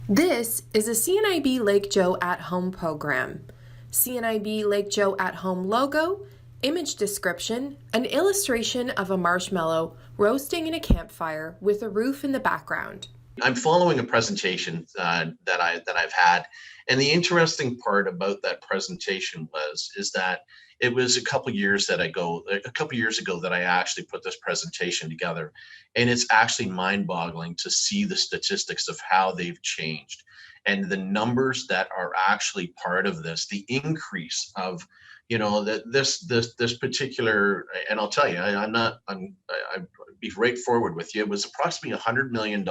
This is a CNIB Lake Joe at Home program. CNIB Lake Joe at Home logo, image description, an illustration of a marshmallow roasting in a campfire with a roof in the background. I'm following a presentation that I've had, and the interesting part about that presentation is that it was a couple years ago that I actually put this presentation together, and it's actually mind-boggling to see the statistics of how they've changed and the numbers that are actually part of this. The increase of this particular, and I'll tell you, I'd be right forward with you. It was approximately $100 million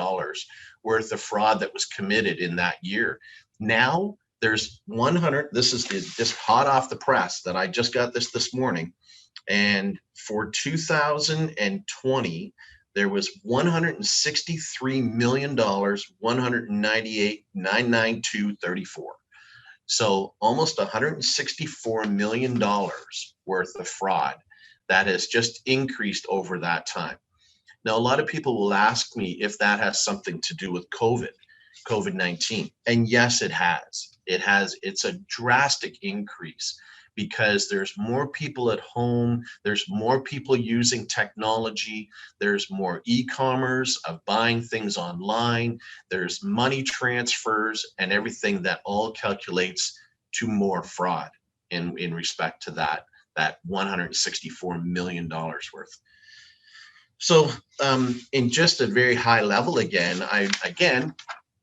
worth of fraud that was committed in that year. Now there's 100. This is just hot off the press that I just got this morning, and for 2020 there was $163 million, 198,992.34. So almost $164 million worth of fraud that has just increased over that time. Now, a lot of people will ask me if that has something to do with COVID-19. And yes, it has. It's a drastic increase because there's more people at home, there's more people using technology, there's more e-commerce of buying things online, there's money transfers and everything that all calculates to more fraud in respect to that $164 million worth. So in just a very high level,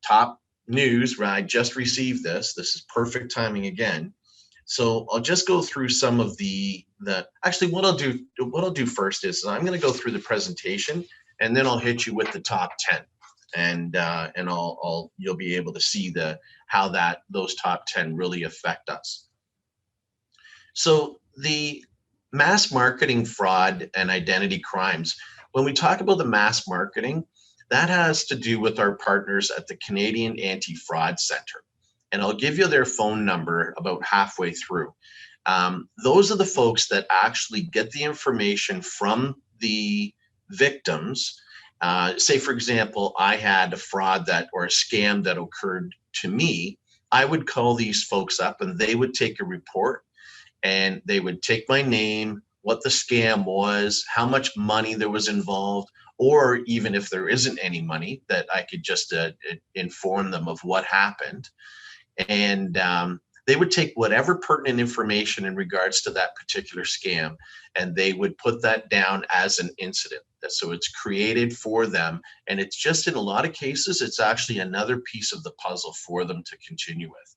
top news, where I just received this is perfect timing again. So I'll just go through some of actually what I'll do first is I'm going to go through the presentation, and then I'll hit you with the top 10, and you'll be able to see how those top 10 really affect us. So the mass marketing fraud and identity crimes, when we talk about the mass marketing, that has to do with our partners at the Canadian Anti-Fraud Centre. And I'll give you their phone number about halfway through. Those are the folks that actually get the information from the victims. Say, for example, I had a fraud or a scam that occurred to me. I would call these folks up and they would take a report, and they would take my name, what the scam was, how much money there was involved, or even if there isn't any money, that I could just inform them of what happened. And they would take whatever pertinent information in regards to that particular scam, and they would put that down as an incident. So it's created for them, and it's just, in a lot of cases, it's actually another piece of the puzzle for them to continue with.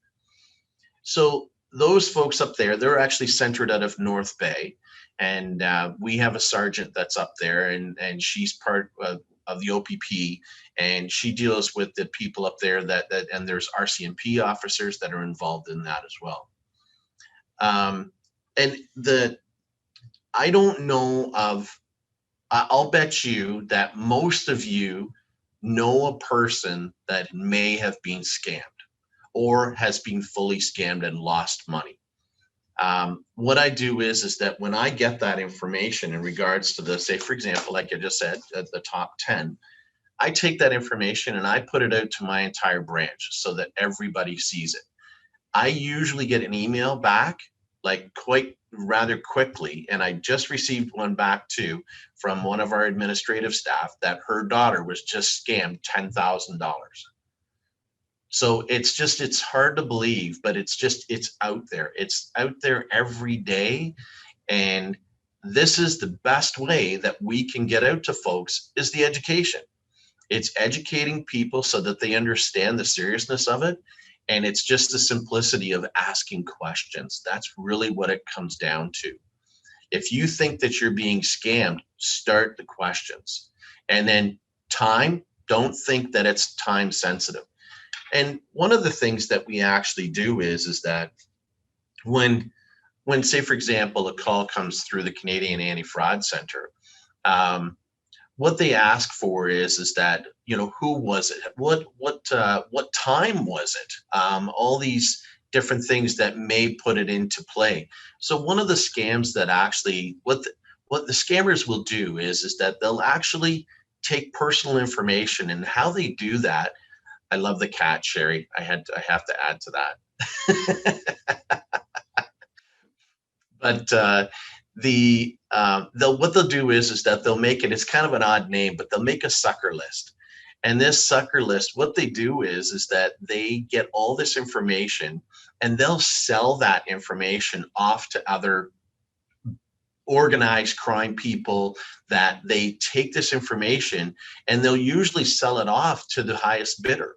So those folks up there, they're actually centered out of North Bay, and we have a sergeant that's up there, and she's part of the OPP, and she deals with the people up there and there's RCMP officers that are involved in that as well. I don't know I'll bet you that most of you know a person that may have been scammed or has been fully scammed and lost money. What I do is that when I get that information in regards to say, for example, like I just said, the top 10, I take that information and I put it out to my entire branch so that everybody sees it. I usually get an email back rather quickly, and I just received one back too from one of our administrative staff that her daughter was just scammed $10,000. So it's hard to believe, but it's out there. It's out there every day. And this is the best way that we can get out to folks, is the education. It's educating people so that they understand the seriousness of it. And it's just the simplicity of asking questions. That's really what it comes down to. If you think that you're being scammed, start the questions. And then don't think that it's time sensitive. And one of the things that we actually do is that when say, for example, a call comes through the Canadian Anti-Fraud Centre, what they ask for is that, who was it? What time was it? All these different things that may put it into play. So one of the scams that actually, what the scammers will do is that they'll actually take personal information, and how they do that, I love the cat, Sherry. I have to add to that. But what they'll do is that they'll make it. It's kind of an odd name, but they'll make a sucker list. And this sucker list, what they do is that they get all this information and they'll sell that information off to other organized crime people, that they take this information and they'll usually sell it off to the highest bidder.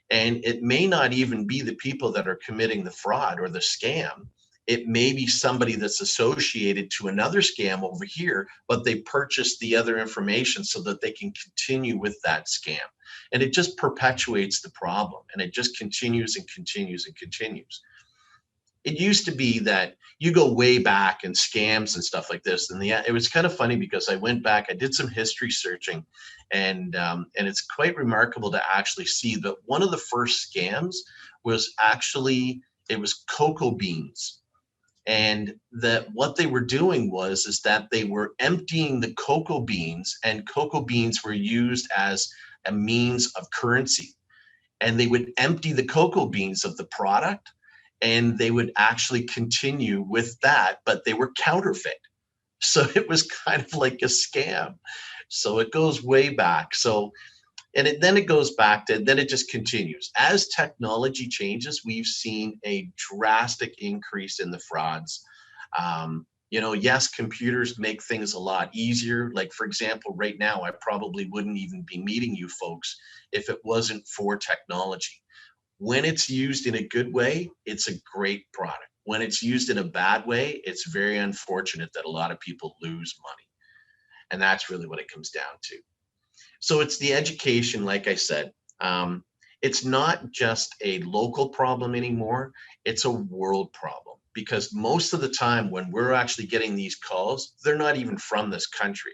And it may not even be the people that are committing the fraud or the scam. It may be somebody that's associated to another scam over here, but they purchased the other information so that they can continue with that scam. And it just perpetuates the problem, and it just continues and continues and continues. It used to be that you go way back in scams and stuff like this, and it was kind of funny because I went back, I did some history searching, and it's quite remarkable to actually see that one of the first scams was actually, it was cocoa beans. And that what they were doing is that they were emptying the cocoa beans, and cocoa beans were used as a means of currency. And they would empty the cocoa beans of the product, and they would actually continue with that, but they were counterfeit. So it was kind of like a scam. So it goes way back. So, then it goes back to, then it just continues. As technology changes, we've seen a drastic increase in the frauds. Yes, computers make things a lot easier. Like, for example, right now, I probably wouldn't even be meeting you folks if it wasn't for technology. When it's used in a good way, it's a great product. When it's used in a bad way, it's very unfortunate that a lot of people lose money. And that's really what it comes down to. So it's the education, like I said. It's not just a local problem anymore. It's a world problem, because most of the time when we're actually getting these calls, they're not even from this country.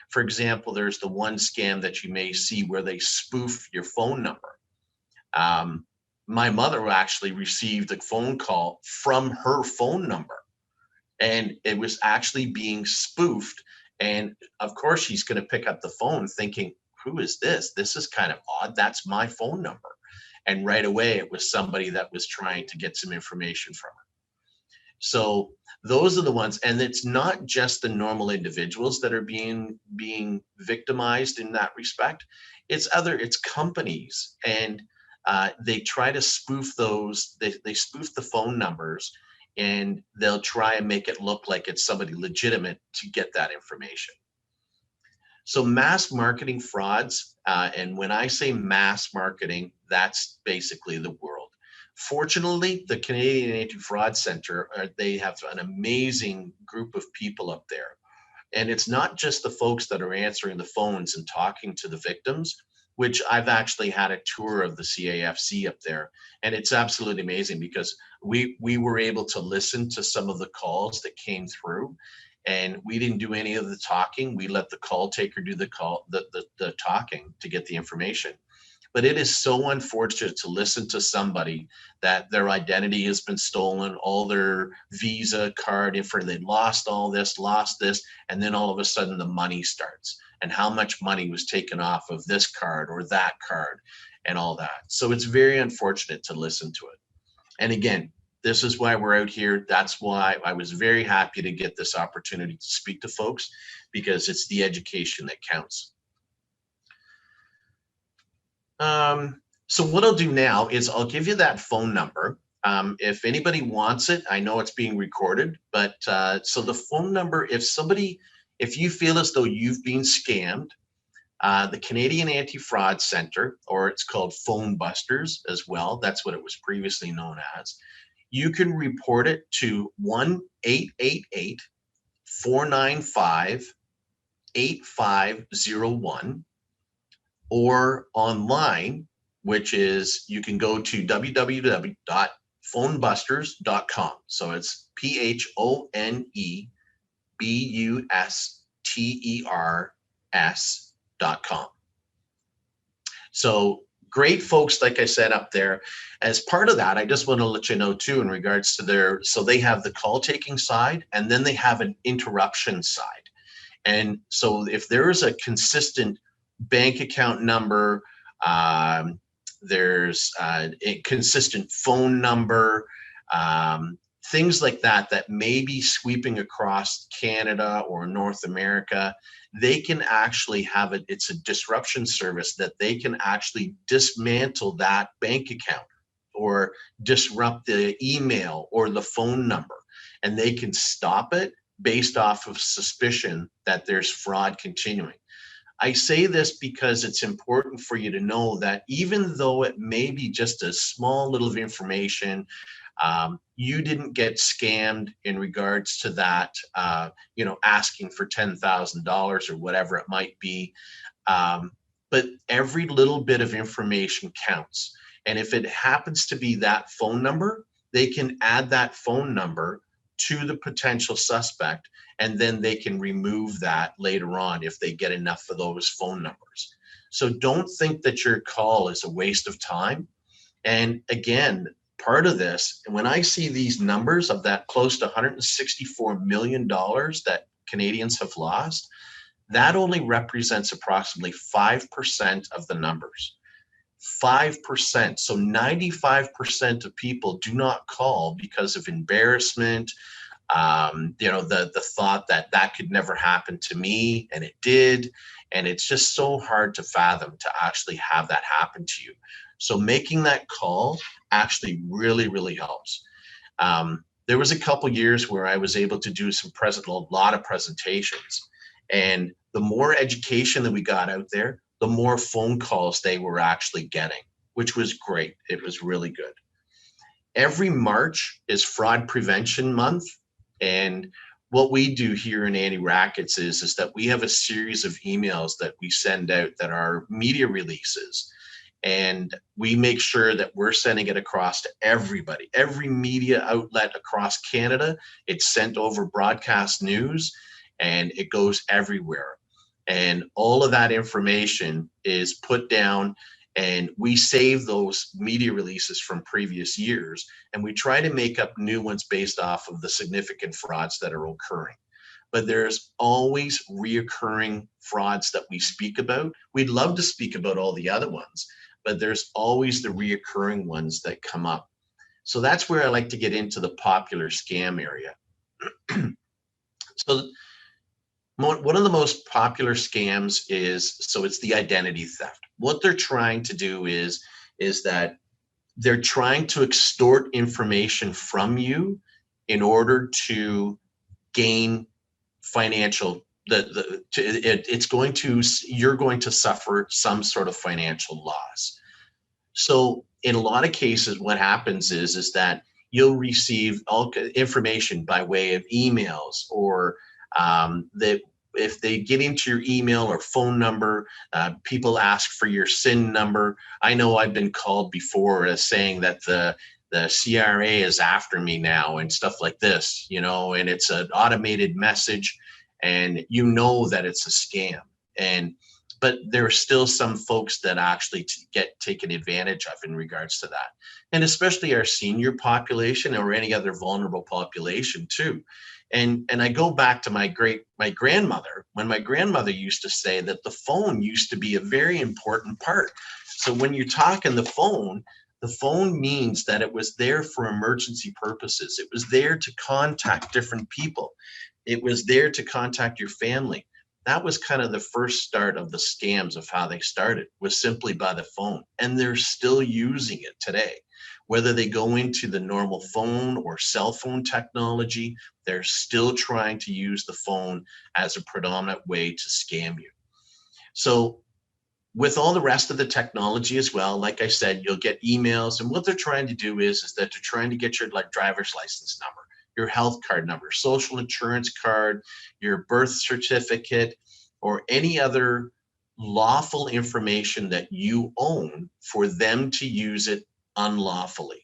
For example, there's the one scam that you may see where they spoof your phone number. My mother actually received a phone call from her phone number, and it was actually being spoofed. And of course, she's going to pick up the phone thinking, who is this? This is kind of odd. That's my phone number. And right away, it was somebody that was trying to get some information from her. So those are the ones. And it's not just the normal individuals that are being victimized in that respect. It's companies. And they try to spoof those. They spoof the phone numbers, and they'll try and make it look like it's somebody legitimate to get that information. So mass marketing frauds, and when I say mass marketing, that's basically the world. Fortunately, the Canadian Anti-Fraud Centre, they have an amazing group of people up there. And it's not just the folks that are answering the phones and talking to the victims, which I've actually had a tour of the CAFC up there. And it's absolutely amazing, because we were able to listen to some of the calls that came through, and we didn't do any of the talking. We let the call taker do the talking to get the information. But it is so unfortunate to listen to somebody that their identity has been stolen, all their Visa card information, they lost all this, lost this, and then all of a sudden the money starts, and how much money was taken off of this card or that card and all that. So it's very unfortunate to listen to it. And again, this is why we're out here. That's why I was very happy to get this opportunity to speak to folks, because it's the education that counts. So what I'll do now is I'll give you that phone number. If anybody wants it, I know it's being recorded, but so the phone number, if you feel as though you've been scammed, the Canadian Anti-Fraud Centre, or it's called Phone Busters as well, that's what it was previously known as, you can report it to 1-888-495-8501, or online, which is, you can go to www.phonebusters.com. So it's PHONEBUSTERS.com. So great folks, like I said up there. As part of that, I just want to let you know too, in regards to so they have the call taking side, and then they have an interruption side. And so if there is a consistent bank account number, there's a consistent phone number, things like that that may be sweeping across Canada or North America. They can actually have it. It's a disruption service that they can actually dismantle that bank account or disrupt the email or the phone number, and they can stop it based off of suspicion that there's fraud continuing. I say this because it's important for you to know that even though it may be just a small little of information, you didn't get scammed in regards to that, asking for $10,000 or whatever it might be. But every little bit of information counts. And if it happens to be that phone number, they can add that phone number to the potential suspect, and then they can remove that later on if they get enough of those phone numbers. So don't think that your call is a waste of time. And again, part of this, when I see these numbers of that close to $164 million that Canadians have lost, that only represents approximately 5% of the numbers. 5%. So 95% of people do not call because of embarrassment, the thought that that could never happen to me, and it did. And it's just so hard to fathom to actually have that happen to you. So making that call actually really, really helps. There was a couple years where I was able to do a lot of presentations, and the more education that we got out there, the more phone calls they were actually getting, which was great. It was really good. Every March is Fraud Prevention Month. And what we do here in Anti-Rackets is that we have a series of emails that we send out that are media releases. And we make sure that we're sending it across to everybody, every media outlet across Canada. It's sent over broadcast news, and it goes everywhere. And all of that information is put down, and we save those media releases from previous years, and we try to make up new ones based off of the significant frauds that are occurring. But there's always reoccurring frauds that we speak about. We'd love to speak about all the other ones, but there's always the reoccurring ones that come up. So that's where I like to get into the popular scam area. So one of the most popular scams it's the identity theft. What they're trying to do is that they're trying to extort information from you in order to gain financial, you're going to suffer some sort of financial loss. So in a lot of cases, what happens is that you'll receive all information by way of emails, or that if they get into your email or phone number, people ask for your SIN number. I know I've been called before as saying that the CRA is after me now and stuff like this, and it's an automated message, and that it's a scam. But there are still some folks that actually get taken advantage of in regards to that. And especially our senior population or any other vulnerable population too. And I go back to my grandmother, when my grandmother used to say that the phone used to be a very important part. So when you're talking the phone means that it was there for emergency purposes. It was there to contact different people. It was there to contact your family. That was kind of the first start of the scams of how they started, was simply by the phone. And they're still using it today. Whether they go into the normal phone or cell phone technology, they're still trying to use the phone as a predominant way to scam you. So with all the rest of the technology as well, like I said, you'll get emails, and what they're trying to do is that they're trying to get your driver's license number, your health card number, social insurance card, your birth certificate, or any other lawful information that you own for them to use it unlawfully.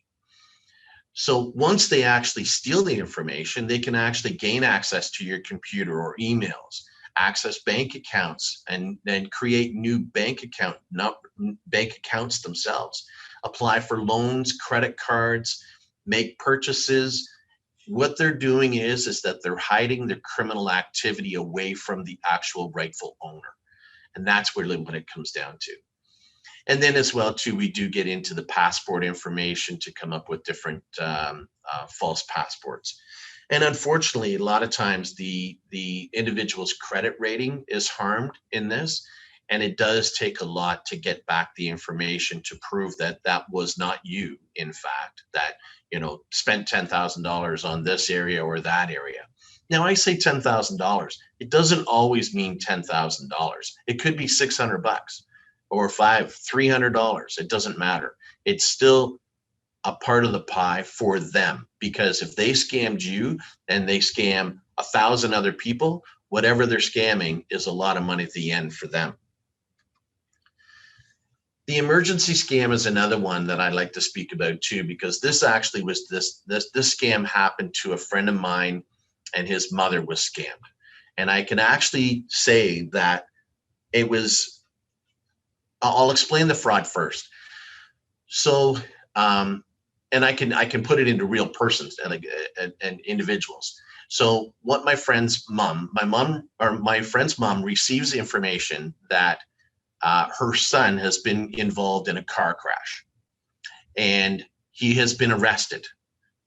So once they actually steal the information, they can actually gain access to your computer or emails, access bank accounts, and then create new bank accounts themselves, apply for loans, credit cards, make purchases. What they're doing is that they're hiding their criminal activity away from the actual rightful owner. And that's really what it comes down to. And then as well too, we do get into the passport information to come up with different false passports. And unfortunately, a lot of times the individual's credit rating is harmed in this. And it does take a lot to get back the information to prove that that was not you, in fact, that, you know, spent $10,000 on this area or that area. Now, I say $10,000. It doesn't always mean $10,000. It could be $600 or $300. It doesn't matter. It's still a part of the pie for them, because if they scammed you and they scam 1,000 other people, whatever they're scamming is a lot of money at the end for them. The emergency scam is another one that I'd like to speak about too, because this actually was this scam happened to a friend of mine, and his mother was scammed. And I can actually say that it was, I'll explain the fraud first. So, and I can put it into real persons and individuals. So what my friend's mom, my friend's mom receives information that her son has been involved in a car crash and he has been arrested.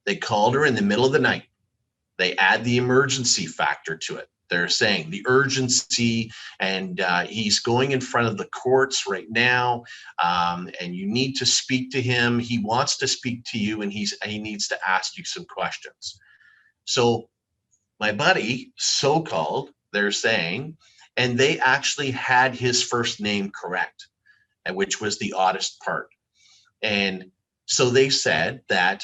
They called her in the middle of the night. They add the emergency factor to it. They're saying the urgency, and he's going in front of the courts right now, and you need to speak to him. He wants to speak to you, and he needs to ask you some questions. So my buddy, so-called, they're saying, and they actually had his first name correct, which was the oddest part. And so they said that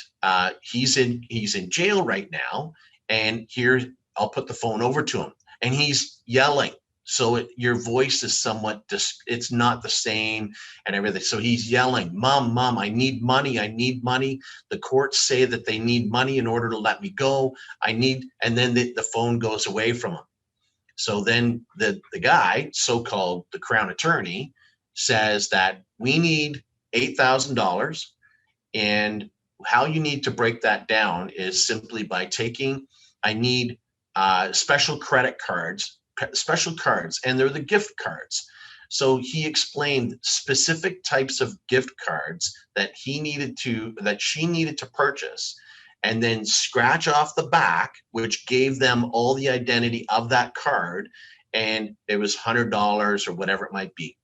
he's in jail right now, and here I'll put the phone over to him, and he's yelling. So your voice is somewhat, it's not the same and everything. So he's yelling, "Mom, mom, I need money. I need money. The courts say that they need money in order to let me go. I need," and then the phone goes away from him. So then the guy, so-called the Crown Attorney, says that we need $8,000. And how you need to break that down is simply by taking, I need special credit cards, and they're the gift cards. So he explained specific types of gift cards that she needed to purchase, and then scratch off the back, which gave them all the identity of that card, and it was $100 or whatever it might be.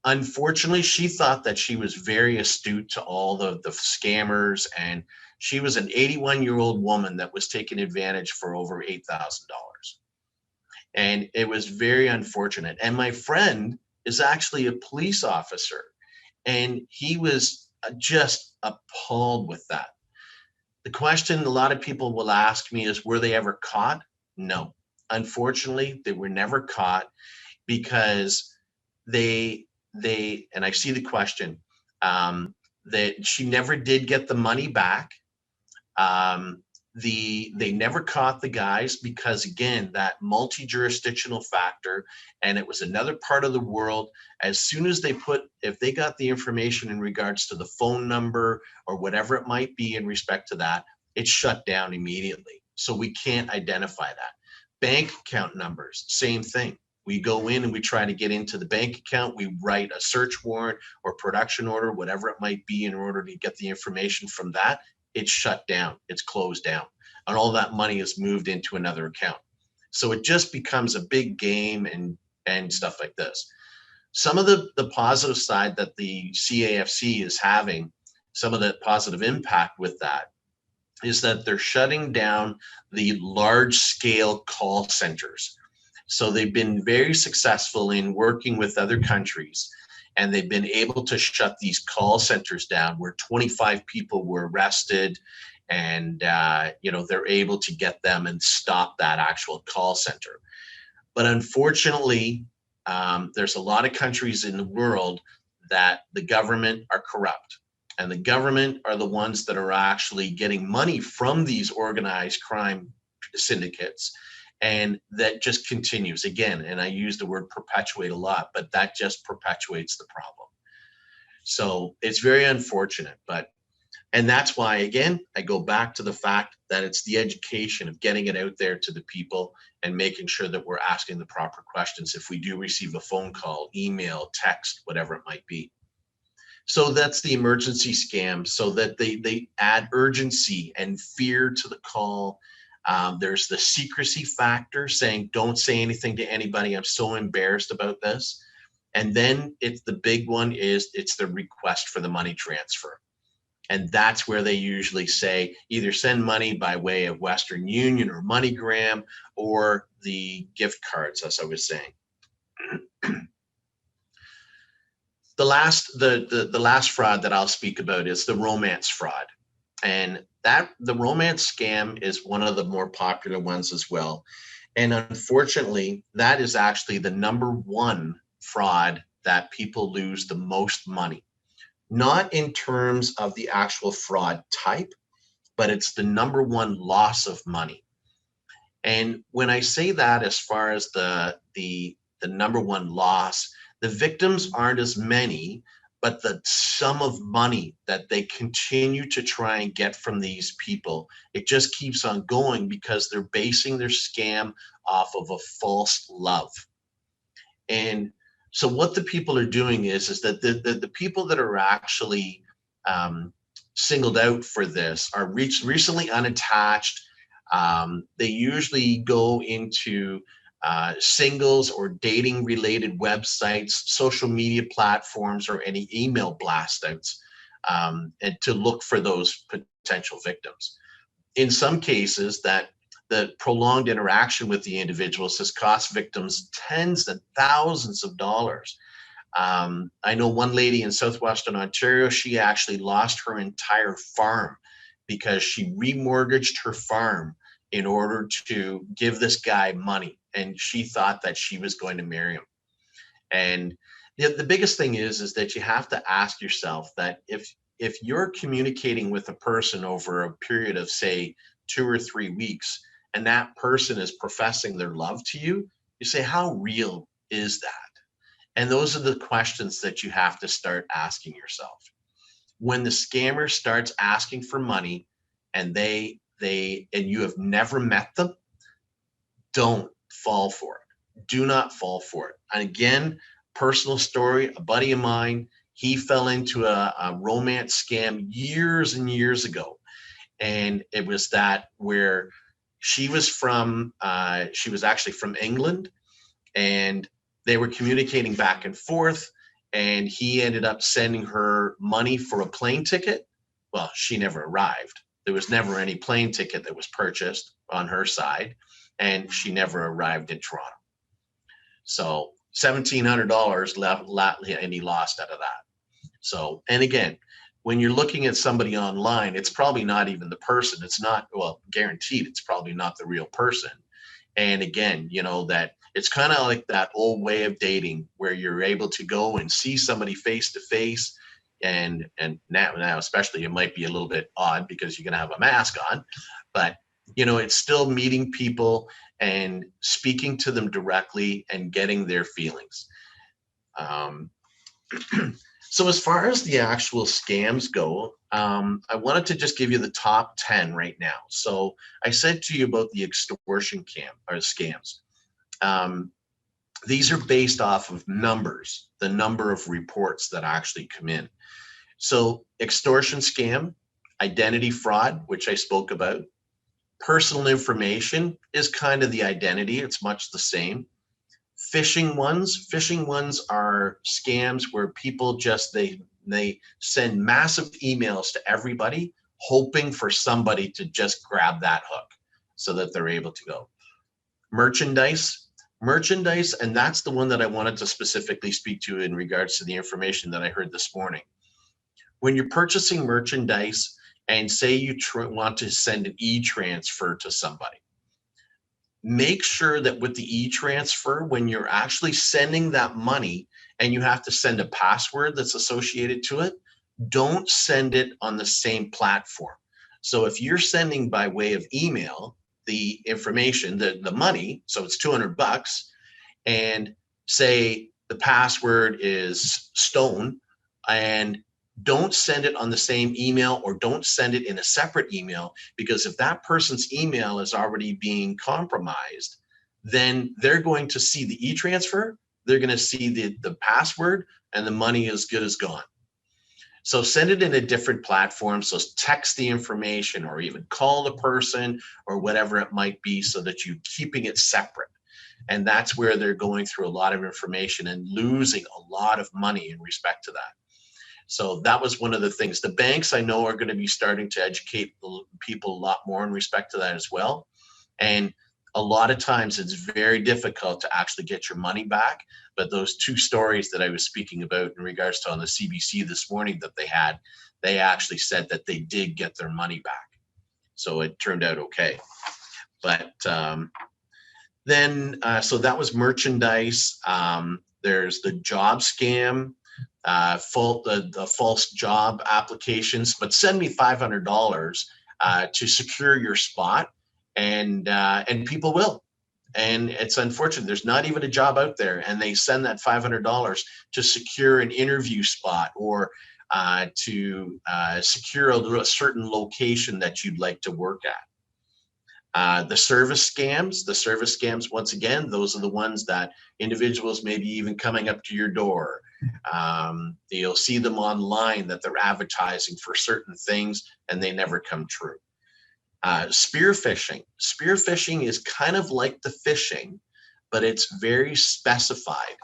Unfortunately, she thought that she was very astute to all the scammers, and she was an 81-year-old woman that was taken advantage for over $8,000. And it was very unfortunate. And my friend is actually a police officer, and he was just appalled with that. The question a lot of people will ask me is, were they ever caught? No. Unfortunately, they were never caught, because they and I see the question, that she never did get the money back. They never caught the guys because, again, that multi-jurisdictional factor, and it was another part of the world. As soon as if they got the information in regards to the phone number or whatever it might be in respect to that, it shut down immediately. So we can't identify that. Bank account numbers, same thing. We go in and we try to get into the bank account. We write a search warrant or production order, whatever it might be, in order to get the information from that. It's shut down. It's closed down. And all that money is moved into another account. So it just becomes a big game and stuff like this. Some of the positive side that the CAFC is having, some of the positive impact with that, is that they're shutting down the large scale call centers. So they've been very successful in working with other countries, and they've been able to shut these call centers down where 25 people were arrested, and they're able to get them and stop that actual call center. But unfortunately, there's a lot of countries in the world that the government are corrupt, and the government are the ones that are actually getting money from these organized crime syndicates. And that just continues again. And I use the word perpetuate a lot, but that just perpetuates the problem. So it's very unfortunate, and that's why, again, I go back to the fact that it's the education of getting it out there to the people and making sure that we're asking the proper questions if we do receive a phone call, email, text, whatever it might be. So that's the emergency scam, so that they add urgency and fear to the call. There's the secrecy factor, saying don't say anything to anybody, I'm so embarrassed about this. And then it's the big one, is it's the request for the money transfer. And that's where they usually say either send money by way of Western Union or MoneyGram, or the gift cards, as I was saying. The last fraud that I'll speak about is the romance fraud. And that the romance scam is one of the more popular ones as well. And unfortunately, that is actually the number one fraud that people lose the most money. Not in terms of the actual fraud type, but it's the number one loss of money. And when I say that, as far as the number one loss, the victims aren't as many, but the sum of money that they continue to try and get from these people, it just keeps on going, because they're basing their scam off of a false love. And so what the people are doing is that the people that are actually singled out for this are recently unattached. They usually go into singles or dating related websites, social media platforms, or any email blast outs, and to look for those potential victims. In some cases, that the prolonged interaction with the individuals has cost victims tens of thousands of dollars. I know one lady in southwestern Ontario, she actually lost her entire farm because she remortgaged her farm in order to give this guy money, and she thought that she was going to marry him. And the biggest thing is that you have to ask yourself that if you're communicating with a person over a period of, say, 2 or 3 weeks, and that person is professing their love to you, you say, how real is that? And those are the questions that you have to start asking yourself. When the scammer starts asking for money, and you have never met them, don't fall for it. Do not fall for it. And again, personal story, a buddy of mine, he fell into a romance scam years and years ago. And it was that where she was actually from England, and they were communicating back and forth, and he ended up sending her money for a plane ticket. Well, she never arrived. There was never any plane ticket that was purchased on her side, and she never arrived in Toronto. So $1,700 left, and he lost out of that. So, and again, when you're looking at somebody online, it's probably not even the person. It's not, well, guaranteed, it's probably not the real person. And again, that it's kind of like that old way of dating where you're able to go and see somebody face to face. And now especially, it might be a little bit odd because you're going to have a mask on, but it's still meeting people and speaking to them directly and getting their feelings. So as far as the actual scams go, I wanted to just give you the top 10 right now. So I said to you about the extortion scams. These are based off of numbers, the number of reports that actually come in. So extortion scam, identity fraud, which I spoke about. Personal information is kind of the identity. It's much the same. Phishing ones are scams where people just, they send massive emails to everybody, hoping for somebody to just grab that hook so that they're able to go. Merchandise, and that's the one that I wanted to specifically speak to in regards to the information that I heard this morning. When you're purchasing merchandise and say you want to send an e-transfer to somebody, make sure that with the e-transfer, when you're actually sending that money and you have to send a password that's associated to it, don't send it on the same platform. So if you're sending by way of email, the information, the money, so it's $200, and say the password is Stone, and don't send it on the same email, or don't send it in a separate email, because if that person's email is already being compromised, then they're going to see the e-transfer, they're going to see the password, and the money is good as gone. So send it in a different platform. So text the information or even call the person or whatever it might be so that you're keeping it separate. And that's where they're going through a lot of information and losing a lot of money in respect to that. So that was one of the things. The banks, I know, are going to be starting to educate people a lot more in respect to that as well. And a lot of times it's very difficult to actually get your money back. But those two stories that I was speaking about in regards to on the CBC this morning that they had, they actually said that they did get their money back. So it turned out okay. But so that was merchandise. There's the job scam, the false job applications, but send me $500 to secure your spot, and people will. And it's unfortunate. There's not even a job out there, and they send that $500 to secure an interview spot or to secure a certain location that you'd like to work at. The service scams, once again, those are the ones that individuals may be even coming up to your door. You'll see them online that they're advertising for certain things and they never come true. Spear phishing. Spear phishing is kind of like the phishing, but it's very specified.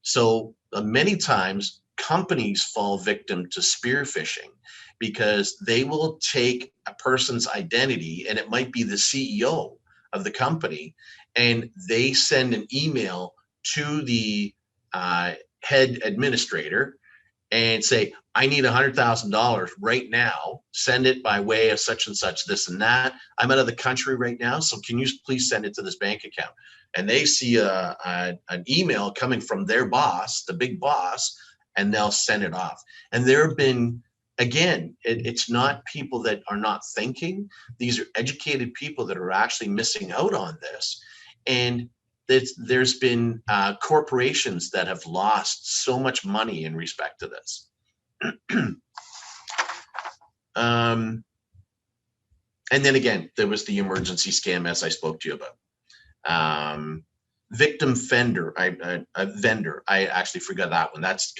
So many times companies fall victim to spear phishing because they will take a person's identity, and it might be the CEO of the company, and they send an email to the head administrator and say, I need $100,000 right now. Send it by way of such and such, this and that. I'm out of the country right now, so can you please send it to this bank account? And they see an email coming from their boss, the big boss, and they'll send it off. And there have been, again, it's not people that are not thinking. These are educated people that are actually missing out on this. And there's been corporations that have lost so much money in respect to this. And then again, there was the emergency scam, as I spoke to you about. Victim vendor, vendor. I actually forgot that one. That's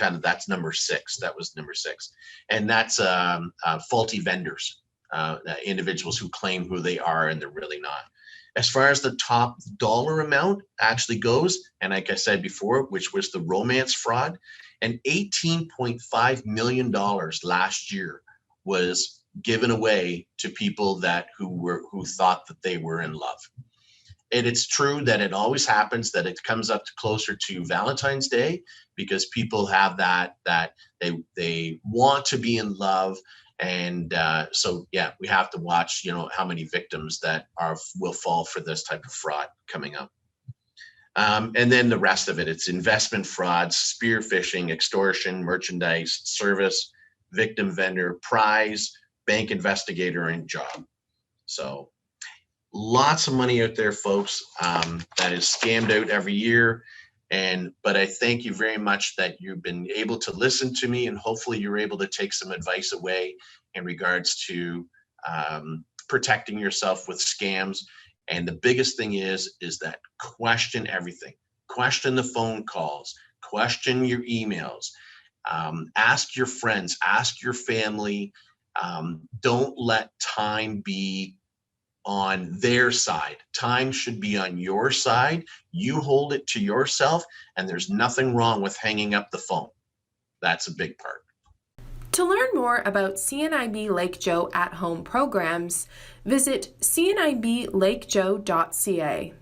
number 6. That was number 6, and that's faulty vendors, individuals who claim who they are and they're really not. As far as the top dollar amount actually goes, and like I said before, which was the romance fraud, and $18.5 million last year was given away to people who thought that they were in love. And it's true that it always happens that it comes up to closer to Valentine's Day because people have that they want to be in love. And so, yeah, we have to watch, how many victims that will fall for this type of fraud coming up. And then the rest of it, it's investment fraud, spear phishing, extortion, merchandise, service, victim vendor, prize, bank investigator, and job. So lots of money out there, folks, that is scammed out every year. But I thank you very much that you've been able to listen to me, and hopefully you're able to take some advice away in regards to protecting yourself with scams. And the biggest thing is that question everything. Question the phone calls, question your emails, ask your friends, ask your family. Don't let time be on their side. Time should be on your side. You hold it to yourself, and there's nothing wrong with hanging up the phone. That's a big part. To learn more about CNIB Lake Joe at-home programs, visit cniblakejoe.ca.